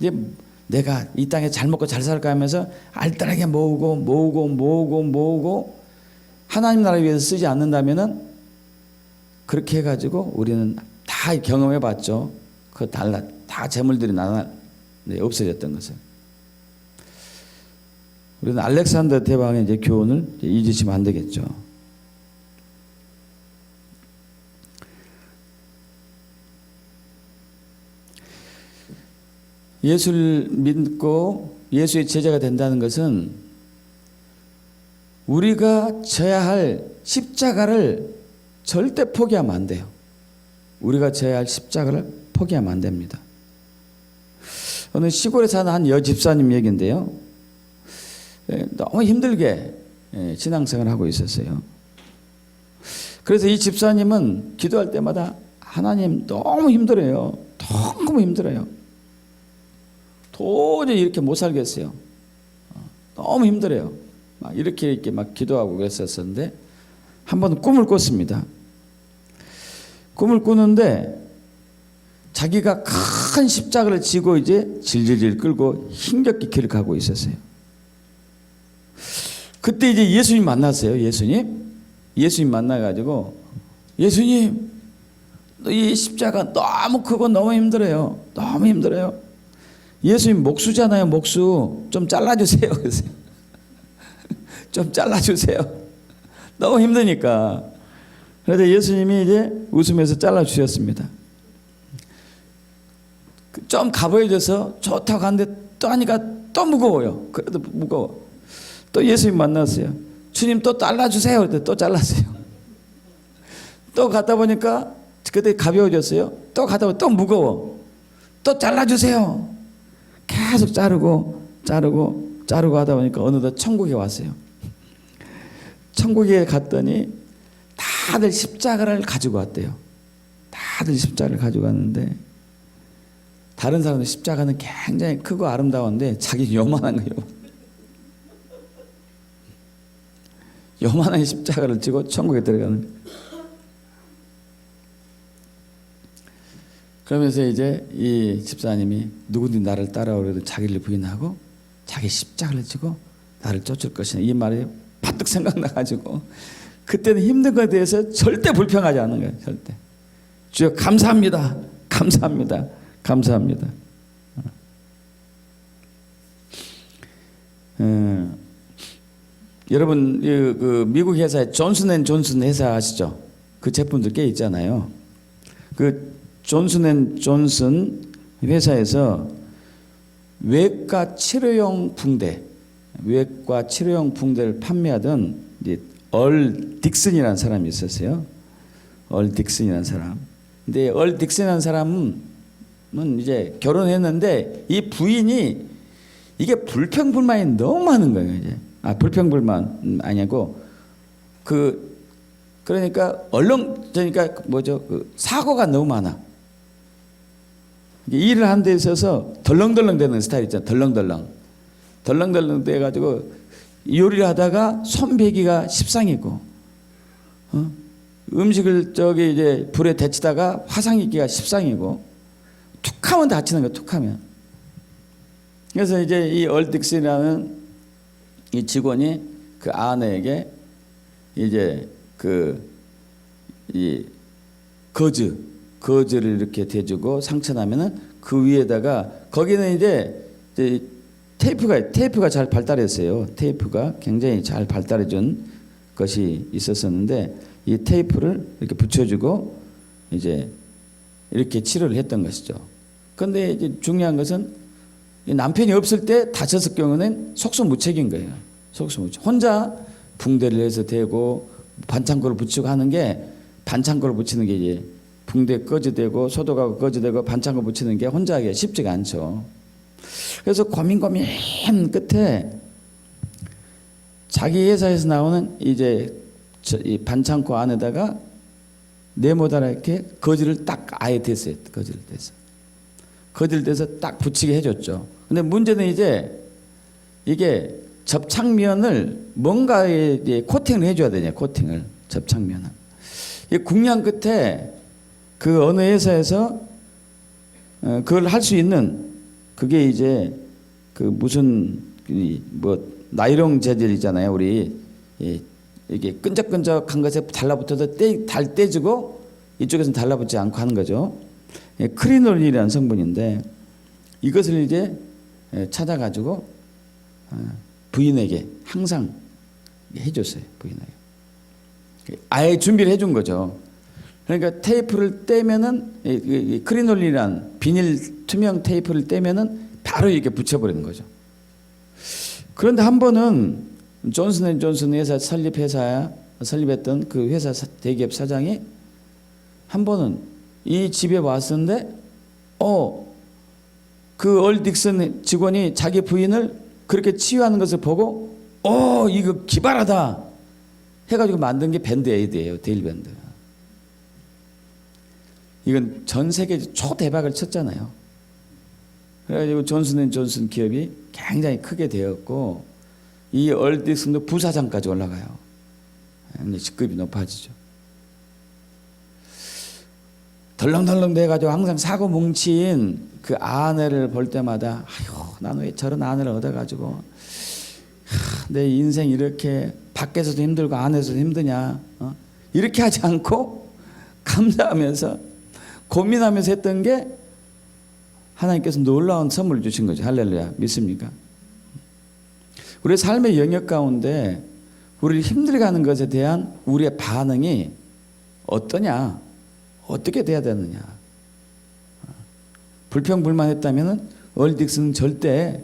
이제 내가 이 땅에 잘 먹고 잘 살까 하면서 알뜰하게 모으고 하나님 나라를 위해서 쓰지 않는다면은 그렇게 해가지고 우리는 다 경험해 봤죠. 그 다 재물들이 없어졌던 것을. 우리는 알렉산더 대왕의 이제 교훈을 잊으시면 안 되겠죠. 예수를 믿고 예수의 제자가 된다는 것은 우리가 져야 할 십자가를 절대 포기하면 안 돼요. 우리가 져야 할 십자가를 포기하면 안 됩니다. 어느 시골에 사는 한 여집사님 얘기인데요. 너무 힘들게 신앙생활을 하고 있었어요. 그래서 이 집사님은 기도할 때마다 하나님 너무 힘들어요. 너무 힘들어요. 도저히 이렇게 못 살겠어요. 너무 힘들어요. 막 이렇게 막 기도하고 그랬었는데 한 번은 꿈을 꿨습니다. 꿈을 꾸는데 자기가 큰 십자가를 지고 이제 질질질 끌고 힘겹게 길을 가고 있었어요. 그때 이제 예수님 만났어요. 예수님 만나가지고 예수님, 이 십자가 너무 크고 너무 힘들어요. 너무 힘들어요. 예수님 목수잖아요. 목수 좀 잘라주세요. 좀 잘라주세요. 너무 힘드니까. 그래서 예수님이 이제 웃으면서 잘라주셨습니다. 좀 가보여져서 좋다고 하는데 또 하니까 또 무거워요. 그래도 무거워. 또 예수님 만났어요. 주님 또 잘라주세요. 그랬더니 또 잘랐어요. 또 가다 보니까 그때 가벼워졌어요. 또 가다 보니까 또 무거워. 또 잘라주세요. 계속 자르고 하다 보니까 어느덧 천국에 왔어요. 천국에 갔더니 다들 십자가를 가지고 왔대요. 다들 십자가를 가지고 왔는데 다른 사람들 십자가는 굉장히 크고 아름다운데 자기는 요만한 거예요. 요만한 십자가를 지고 천국에 들어가는 거예요. 그러면서 이제 이 집사님이 누구든지 나를 따라오려도 자기를 부인하고 자기 십자가를 지고 나를 쫓을 것이다. 이 말이 바뜩 생각나가지고 그때는 힘든 것에 대해서 절대 불평하지 않는 거예요. 절대. 주여 감사합니다. 감사합니다. 감사합니다. 여러분 그 미국 회사의 존슨앤존슨 회사 아시죠? 그 제품들 꽤 있잖아요. 그 존슨앤존슨 회사에서 외과 치료용 붕대를 판매하던 이제 얼 딕슨이라는 사람이 있었어요. 얼 딕슨이라는 사람. 근데 얼 딕슨이라는 사람은 이제 결혼했는데 이 부인이 이게 불평불만이 너무 많은 거예요. 이제 불평불만 아니고 그러니까 그 사고가 너무 많아. 일을 하는 데 있어서 덜렁덜렁 되는 스타일 있잖아. 덜렁덜렁 돼가지고 요리를 하다가 손배기가 십상이고, 음식을 이제 불에 데치다가 화상이기가 십상이고, 툭하면 다치는 거야. 툭하면. 그래서 이제 이 얼딕스라는 이 직원이 그 아내에게 이제 이 거즈를 이렇게 대주고 상처 나면은 그 위에다가 거기는 이제 테이프가 잘 발달했어요. 테이프가 굉장히 잘 발달해준 것이 있었었는데 이 테이프를 이렇게 붙여주고 이제 이렇게 치료를 했던 것이죠. 그런데 이제 중요한 것은 남편이 없을 때 다쳤을 경우는 속수무책인 거예요. 속수무책. 혼자 붕대를 해서 대고 반창고를 붙이고 하는 게 반창고를 붙이는 게 이제 붕대 꺼지되고 소독하고 꺼지되고 반창고 붙이는 게 혼자 하기가 쉽지가 않죠. 그래서 고민 끝에 자기 회사에서 나오는 이제 이 반창고 안에다가 네모다랗게 거즈를 딱 아예 댔어요. 거즈를 대서 딱 붙이게 해줬죠. 근데 문제는 이제 이게 접착면을 뭔가에 코팅을 해줘야 되냐. 코팅을 접착면을. 이 국량 끝에 그 어느 회사에서 그걸 할 수 있는 그게 이제 그 무슨 뭐 나이롱 재질이잖아요. 우리 이게 끈적끈적한 것에 달라붙어서 달 떼주고 이쪽에서는 달라붙지 않고 하는 거죠. 크리놀린이라는 성분인데 이것을 이제 찾아가지고 부인에게 항상 해줬어요. 부인에게 아예 준비를 해준 거죠. 그러니까 테이프를 떼면은 크리놀린이란 비닐 투명 테이프를 떼면은 바로 이렇게 붙여버리는 거죠. 그런데 한 번은 존슨앤존슨 회사 설립했던 그 회사 대기업 사장이 한 번은 이 집에 왔었는데 그 얼 딕슨 직원이 자기 부인을 그렇게 치유하는 것을 보고 이거 기발하다 해가지고 만든 게 밴드 에이드예요. 데일밴드. 이건 전 세계 초대박을 쳤잖아요. 그래가지고 존슨앤존슨 기업이 굉장히 크게 되었고 이 얼딕슨도 부사장까지 올라가요. 직급이 높아지죠. 덜렁덜렁 돼가지고 항상 사고 뭉친 그 아내를 볼 때마다 아유 난 왜 저런 아내를 얻어가지고 내 인생 이렇게 밖에서도 힘들고 안에서도 힘드냐 이렇게 하지 않고 감사하면서 고민하면서 했던 게 하나님께서 놀라운 선물을 주신 거죠. 할렐루야. 믿습니까? 우리의 삶의 영역 가운데 우리를 힘들게 하는 것에 대한 우리의 반응이 어떠냐, 어떻게 돼야 되느냐. 불평불만했다면 얼딕스는 절대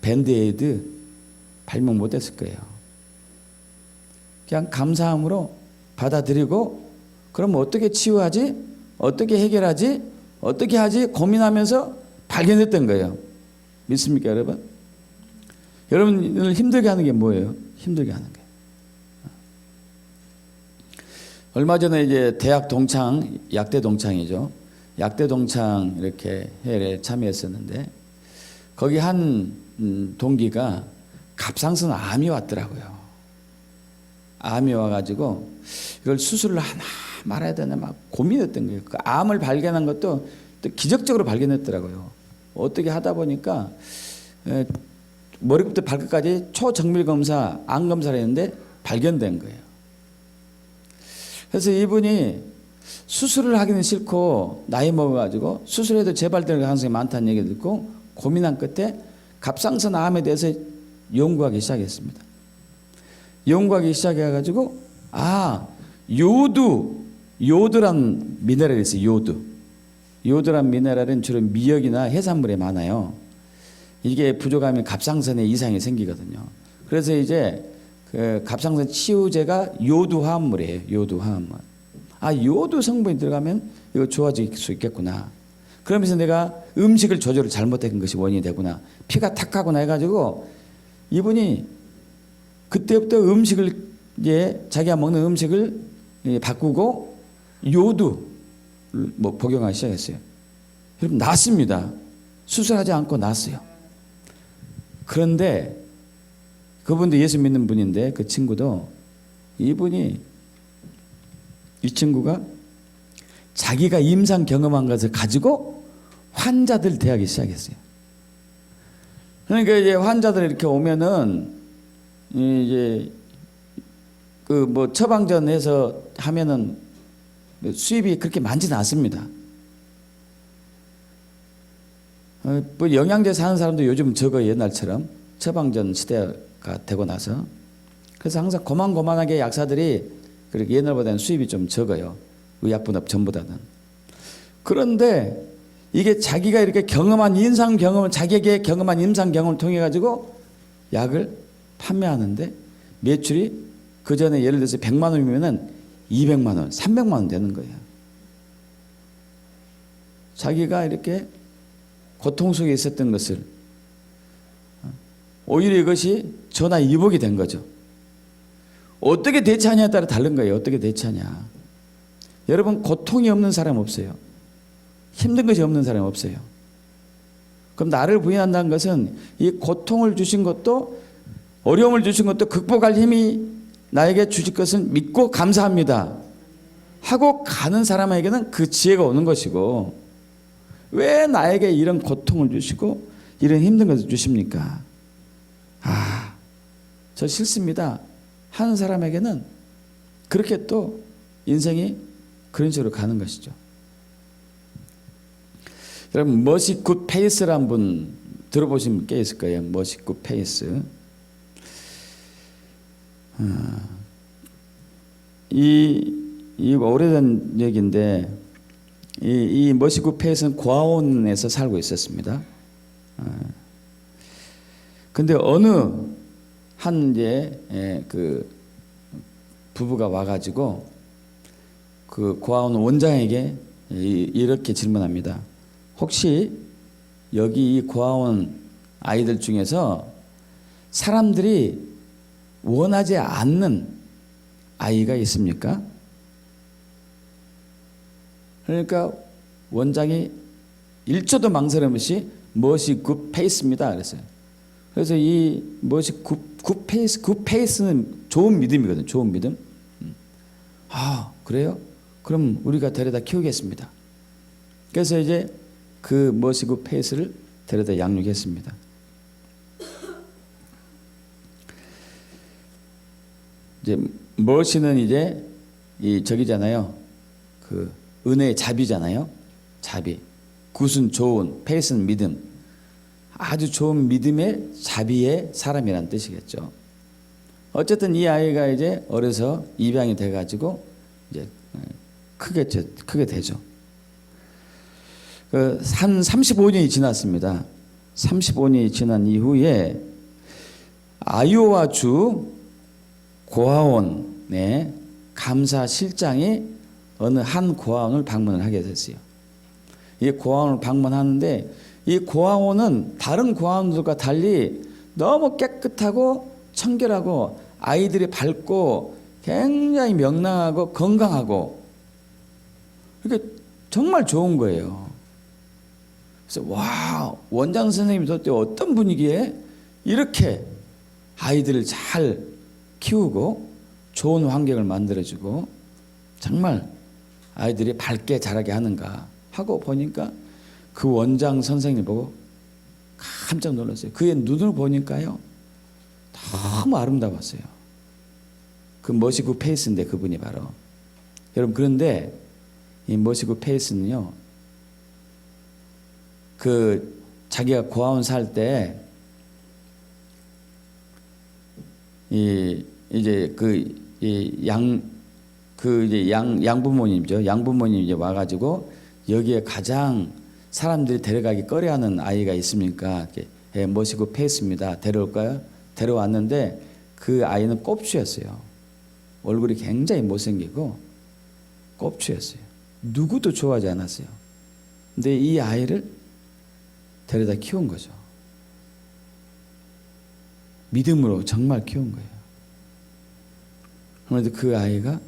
밴드에이드 발명 못했을 거예요. 그냥 감사함으로 받아들이고 그럼 어떻게 치유하지, 어떻게 해결하지, 어떻게 하지 고민하면서 발견했던 거예요. 믿습니까, 여러분? 여러분을 힘들게 하는 게 뭐예요? 힘들게 하는 게. 얼마 전에 이제 대학 동창, 약대 동창이죠. 약대 동창 이렇게 회에 참여했었는데 거기 한 동기가 갑상선 암이 왔더라고요. 암이 와가지고 이걸 수술을 하나 말아야 되나 막 고민했던 거예요. 그 암을 발견한 것도 또 기적적으로 발견했더라고요. 어떻게 하다 보니까 머리부터 발끝까지 초정밀 검사, 암 검사를 했는데 발견된 거예요. 그래서 이분이 수술을 하기는 싫고 나이 먹어가지고 수술해도 재발될 가능성이 많다는 얘기 듣고 고민한 끝에 갑상선 암에 대해서 연구하기 시작했습니다. 연구하기 시작해가지고 요드란 미네랄이 있어요. 요드란 미네랄은 주로 미역이나 해산물에 많아요. 이게 부족하면 갑상선에 이상이 생기거든요. 그래서 이제 그 갑상선 치유제가 요드 화합물이에요. 요드 화합물. 요드 성분이 들어가면 이거 좋아질 수 있겠구나. 그러면서 내가 음식을 조절을 잘못한 것이 원인이 되구나. 피가 탁하구나 해가지고 이분이 그때부터 음식을 이제 자기가 먹는 음식을 바꾸고 요드 복용하기 시작했어요. 여러분 낫습니다. 수술하지 않고 낫어요. 그런데 그분도 예수 믿는 분인데 그 친구도 이 친구가 자기가 임상 경험한 것을 가지고 환자들 대하기 시작했어요. 그러니까 이제 환자들 이렇게 오면은 이제 그 뭐 처방전해서 하면은 수입이 그렇게 많지는 않습니다. 뭐 영양제 사는 사람도 요즘 적어요. 옛날처럼 처방전 시대가 되고 나서. 그래서 항상 고만고만하게 약사들이 그렇게 옛날보다는 수입이 좀 적어요. 의약분업 전보다는. 그런데 이게 자기가 이렇게 경험한 임상 경험을 자기에게 경험한 임상 경험을 통해 가지고 약을 판매하는데 매출이 그 전에 예를 들어서 100만 원이면은 200만 원, 300만 원 되는 거예요. 자기가 이렇게 고통 속에 있었던 것을 오히려 이것이 전화 이복이 된 거죠. 어떻게 대처하냐에 따라 다른 거예요. 어떻게 대처하냐. 여러분 고통이 없는 사람 없어요. 힘든 것이 없는 사람 없어요. 그럼 나를 부인한다는 것은 이 고통을 주신 것도 어려움을 주신 것도 극복할 힘이 나에게 주실 것은 믿고 감사합니다 하고 가는 사람에게는 그 지혜가 오는 것이고 왜 나에게 이런 고통을 주시고 이런 힘든 것을 주십니까? 저 싫습니다 하는 사람에게는 그렇게 또 인생이 그런 식으로 가는 것이죠. 여러분 머시 굿 페이스라는 분 들어보신 게 있을 거예요. 머시 굿 페이스. 이 오래된 얘기인데 이 머시 굿 페이스는 고아원에서 살고 있었습니다. 근데 어느 한 이제 그 부부가 와가지고 그 고아원 원장에게 이렇게 질문합니다. 혹시 여기 이 고아원 아이들 중에서 사람들이 원하지 않는 아이가 있습니까? 그러니까 원장이 1초도 망설임 없이 무엇이 굿 페이스입니다 그랬어요. 그래서 이 무엇이 굿 페이스는 좋은 믿음이거든요. 좋은 믿음. 아, 그래요? 그럼 우리가 데려다 키우겠습니다. 그래서 이제 그 무엇이 굿 페이스를 데려다 양육했습니다. 이제 머시는 이제 이 저기잖아요. 그 은혜의 자비잖아요. 자비. 굿은 좋은, 페이스는 믿음. 아주 좋은 믿음의 자비의 사람이란 뜻이겠죠. 어쨌든 이 아이가 이제 어려서 입양이 돼가지고 이제 크게 되죠. 한 35년이 지났습니다. 35년이 지난 이후에 아이오와주 고아원의 감사실장이 어느 한 고아원을 방문을 하게 됐어요. 이 고아원을 방문하는데 이 고아원은 다른 고아원들과 달리 너무 깨끗하고 청결하고 아이들이 밝고 굉장히 명랑하고 건강하고 이게 정말 좋은 거예요. 그래서 와, 원장 선생님이 도대체 어떤 분위기에 이렇게 아이들을 잘 키우고 좋은 환경을 만들어주고 정말 아이들이 밝게 자라게 하는가 하고 보니까 그 원장 선생님 보고 깜짝 놀랐어요. 그의 눈을 보니까요 너무 아름다웠어요. 그 머시구 페이스인데 그분이 바로 여러분, 그런데 이 머시구 페이스는요 그 자기가 고아원 살 때 이제 양부모님이죠. 양부모님이 이제 와가지고 여기에 가장 사람들이 데려가기 꺼려하는 아이가 있습니까? 머시구 페이스입니다. 데려올까요? 데려왔는데 그 아이는 꼽추였어요. 얼굴이 굉장히 못생기고 꼽추였어요. 누구도 좋아하지 않았어요. 근데 이 아이를 데려다 키운 거죠. 믿음으로 정말 키운 거예요. 그런데 그 아이가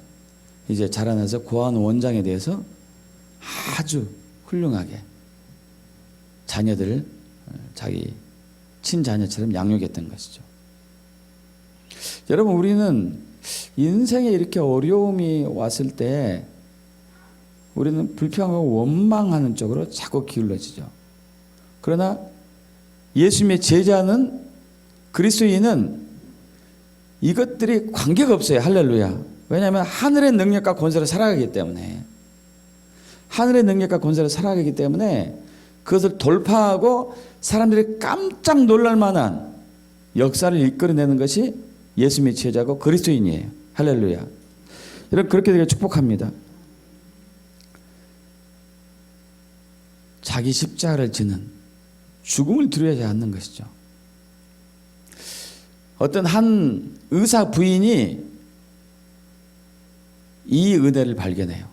이제 자라나서 고아원 원장에 대해서 아주 훌륭하게 자녀들을 자기 친자녀처럼 양육했던 것이죠. 여러분, 우리는 인생에 이렇게 어려움이 왔을 때 우리는 불평하고 원망하는 쪽으로 자꾸 기울어지죠. 그러나 예수님의 제자는, 그리스도인은 이것들이 관계가 없어요. 할렐루야. 왜냐하면 하늘의 능력과 권세로 살아가기 때문에, 하늘의 능력과 권세로 살아가기 때문에 그것을 돌파하고 사람들이 깜짝 놀랄 만한 역사를 이끌어내는 것이 예수님의 제자고 그리스도인이에요. 할렐루야. 여러분, 그렇게 되길 축복합니다. 자기 십자가를 지는 죽음을 두려워하지 않는 것이죠. 어떤 한 의사 부인이 이 은혜를 발견해요.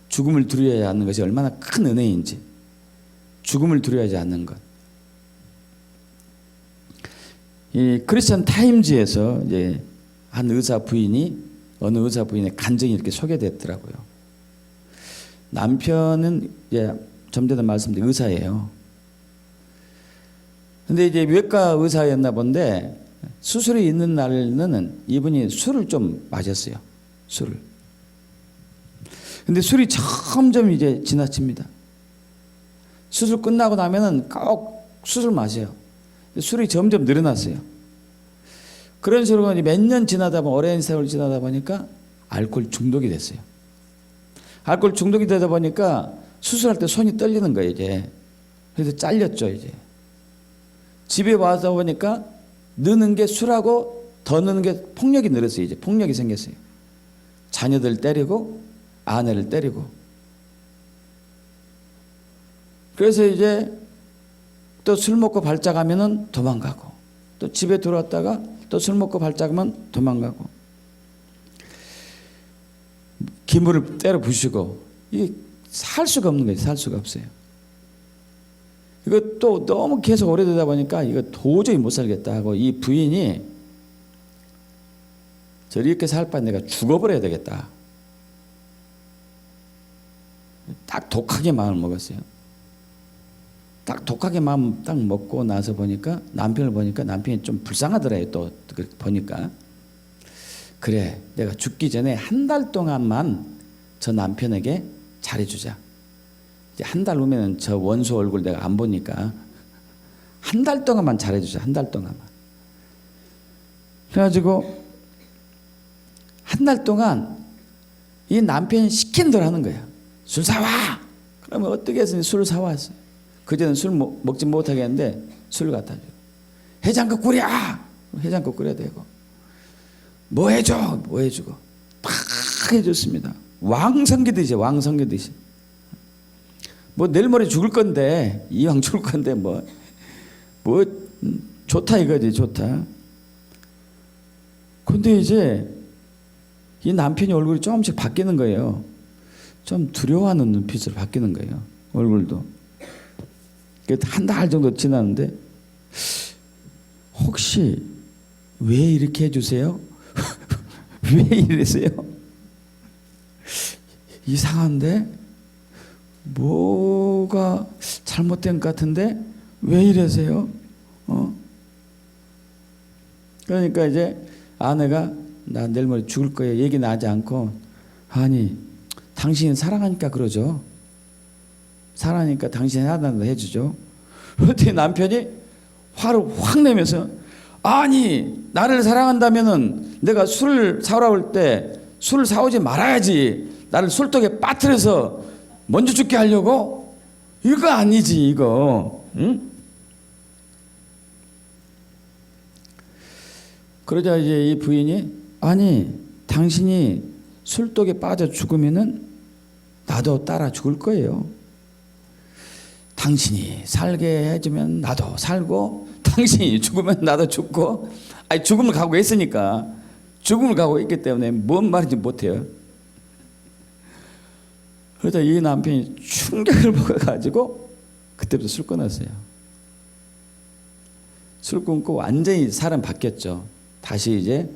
죽음을 두려워하지 않는 것이 얼마나 큰 은혜인지. 죽음을 두려워하지 않는 것. 이 크리스천 타임즈에서 이제 한 의사 부인이, 어느 의사 부인의 간증이 이렇게 소개됐더라고요. 남편은 이제 좀 전에 말씀드린 의사예요. 근데 이제 외과 의사였나 본데 수술이 있는 날에는 이분이 술을 좀 마셨어요. 술을. 근데 술이 점점 이제 지나칩니다. 수술 끝나고 나면은 꼭 술을 마셔요. 술이 점점 늘어났어요. 그런 식으로 몇 년 지나다 보면, 오랜 세월 지나다 보니까 알코올 중독이 됐어요. 알코올 중독이 되다 보니까 수술할 때 손이 떨리는 거예요, 이제. 그래서 잘렸죠, 이제. 집에 와서 보니까 느는 게 술하고 더 느는 게 폭력이 늘었어요, 이제. 폭력이 생겼어요. 자녀들 때리고, 아내를 때리고. 그래서 이제 또 술 먹고 발작하면은 도망가고, 또 집에 들어왔다가 또 술 먹고 발작하면 도망가고, 기물을 때려 부수고, 이게 살 수가 없는 거예요. 살 수가 없어요. 이거 또 너무 계속 오래되다 보니까 이거 도저히 못 살겠다 하고 이 부인이 저렇게 살 바에 내가 죽어버려야 되겠다. 딱 독하게 마음을 먹었어요. 딱 독하게 마음 딱 먹고 나서 보니까 남편을 보니까 남편이 좀 불쌍하더래요. 또 보니까 그래, 내가 죽기 전에 한 달 동안만 저 남편에게 잘해주자. 이제 한 달 후면은 저 원수 얼굴 내가 안 보니까 한 달 동안만 잘해주자. 한 달 동안만. 그래가지고 한 달 동안 이 남편이 시킨 대로 하는 거야. 술 사와. 그러면 어떻게 해서 술을 사왔어요. 그전엔 술 먹지 못하게 했는데 술을 갖다 줘. 해장국 끓여. 해장국 끓여야 되고. 뭐 해줘. 뭐 해주고. 팍 해줬습니다. 왕성기듯이 왕성기듯이. 뭐 내일 모레 죽을 건데 이왕 죽을 건데 뭐 좋다 이거지. 좋다. 근데 이제 이 남편이 얼굴이 조금씩 바뀌는 거예요. 좀 두려워하는 눈빛으로 바뀌는 거예요. 얼굴도. 한 달 정도 지났는데 혹시 왜 이렇게 해주세요? 왜 이러세요? 이상한데? 뭐가 잘못된 것 같은데? 왜 이러세요? 그러니까 이제 아내가 나 내일 모레 죽을 거예요. 얘기는 하지 않고 아니 당신이 사랑하니까 그러죠. 사랑하니까 당신이 하단다 해주죠. 그랬더니 남편이 화를 확 내면서 아니 나를 사랑한다면은 내가 술을 사오라고 할 때 술을 사오지 말아야지. 나를 술독에 빠뜨려서 먼저 죽게 하려고? 이거 아니지 이거. 응? 그러자 이제 이 부인이 아니 당신이 술독에 빠져 죽으면은 나도 따라 죽을 거예요. 당신이 살게 해주면 나도 살고 당신이 죽으면 나도 죽고 아니 죽음을 각오했으니까 죽음을 각오했기 때문에 뭔 말인지 못해요. 그러다 이 남편이 충격을 먹어가지고 그때부터 술 끊었어요. 술 끊고 완전히 사람 바뀌었죠. 다시 이제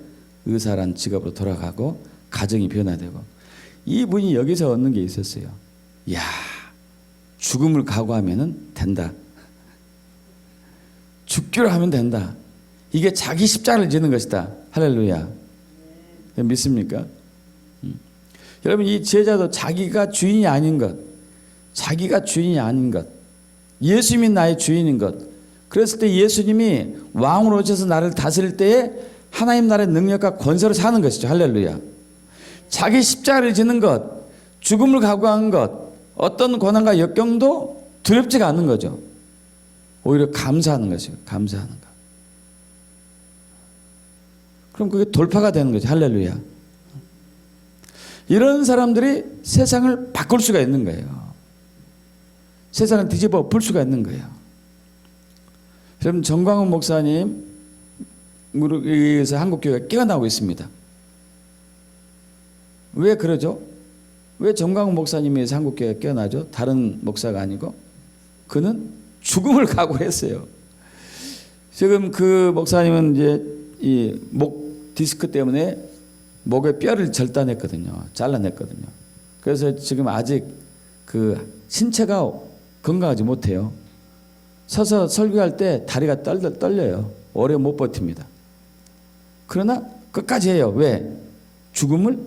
의사란 직업으로 돌아가고 가정이 변화되고 이분이 여기서 얻는 게 있었어요. 야 죽음을 각오하면 된다. 죽기로 하면 된다. 이게 자기 십자가를 지는 것이다. 할렐루야. 믿습니까? 여러분 이 제자도 자기가 주인이 아닌 것, 자기가 주인이 아닌 것, 예수님이 나의 주인인 것. 그랬을 때 예수님이 왕으로 오셔서 나를 다스릴 때에 하나님 나라의 능력과 권세로 사는 것이죠. 할렐루야. 자기 십자가를 지는 것, 죽음을 각오한 것, 어떤 고난과 역경도 두렵지가 않는 거죠. 오히려 감사하는 것이에요. 감사하는 것. 그럼 그게 돌파가 되는 거죠. 할렐루야. 이런 사람들이 세상을 바꿀 수가 있는 거예요. 세상을 뒤집어 엎을 수가 있는 거예요. 여러분 정광훈 목사님 의해서 한국교회가 깨어나고 있습니다. 왜 그러죠? 왜 정광훈 목사님에 의해서 한국교회가 깨어나죠? 다른 목사가 아니고 그는 죽음을 각오했어요. 지금 그 목사님은 이제 이 목 디스크 때문에 목의 뼈를 절단했거든요. 잘라냈거든요. 그래서 지금 아직 그 신체가 건강하지 못해요. 서서 설교할 때 다리가 떨려요. 오래 못 버팁니다. 그러나 끝까지 해요. 왜? 죽음을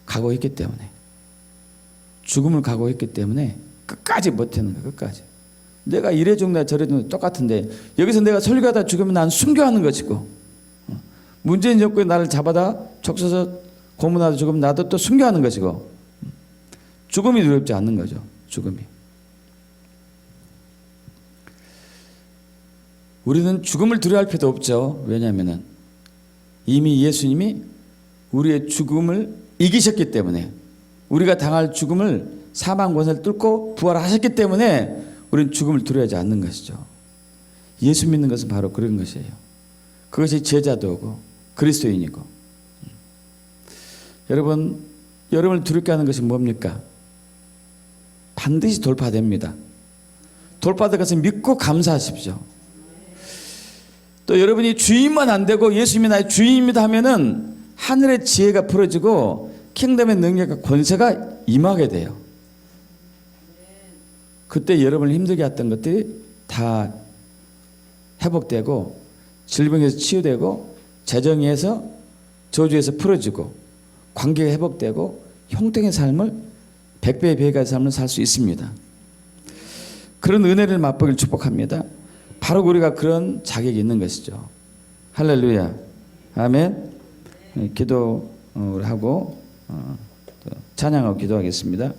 각오했기 때문에. 죽음을 각오했기 때문에 끝까지 버티는 거예요. 끝까지. 내가 이래 죽나 저래 죽나 똑같은데 여기서 내가 설교하다 죽으면 난 순교하는 것이고 문재인 정권이 나를 잡아다 촉서서 고문하다 죽으면 나도 또 순교하는 것이고 죽음이 두렵지 않는 거죠. 죽음이. 우리는 죽음을 두려워할 필요도 없죠. 왜냐하면 이미 예수님이 우리의 죽음을 이기셨기 때문에 우리가 당할 죽음을 사망 권세를 뚫고 부활하셨기 때문에 우리는 죽음을 두려워하지 않는 것이죠. 예수 믿는 것은 바로 그런 것이에요. 그것이 제자도고 그리스도인이고. 여러분, 여러분을 두렵게 하는 것이 뭡니까? 반드시 돌파됩니다. 돌파될 것을 믿고 감사하십시오. 또 여러분이 주인만 안 되고 예수님이 나의 주인입니다 하면은 하늘의 지혜가 풀어지고 킹덤의 능력과 권세가 임하게 돼요. 그때 여러분을 힘들게 했던 것들이 다 회복되고 질병에서 치유되고 재정에서 저주에서 풀어지고 관계가 회복되고 형통의 삶을 100배의 배가의 삶을 살 수 있습니다. 그런 은혜를 맛보길 축복합니다. 바로 우리가 그런 자격이 있는 것이죠. 할렐루야. 아멘. 기도를 하고 찬양하고 기도하겠습니다.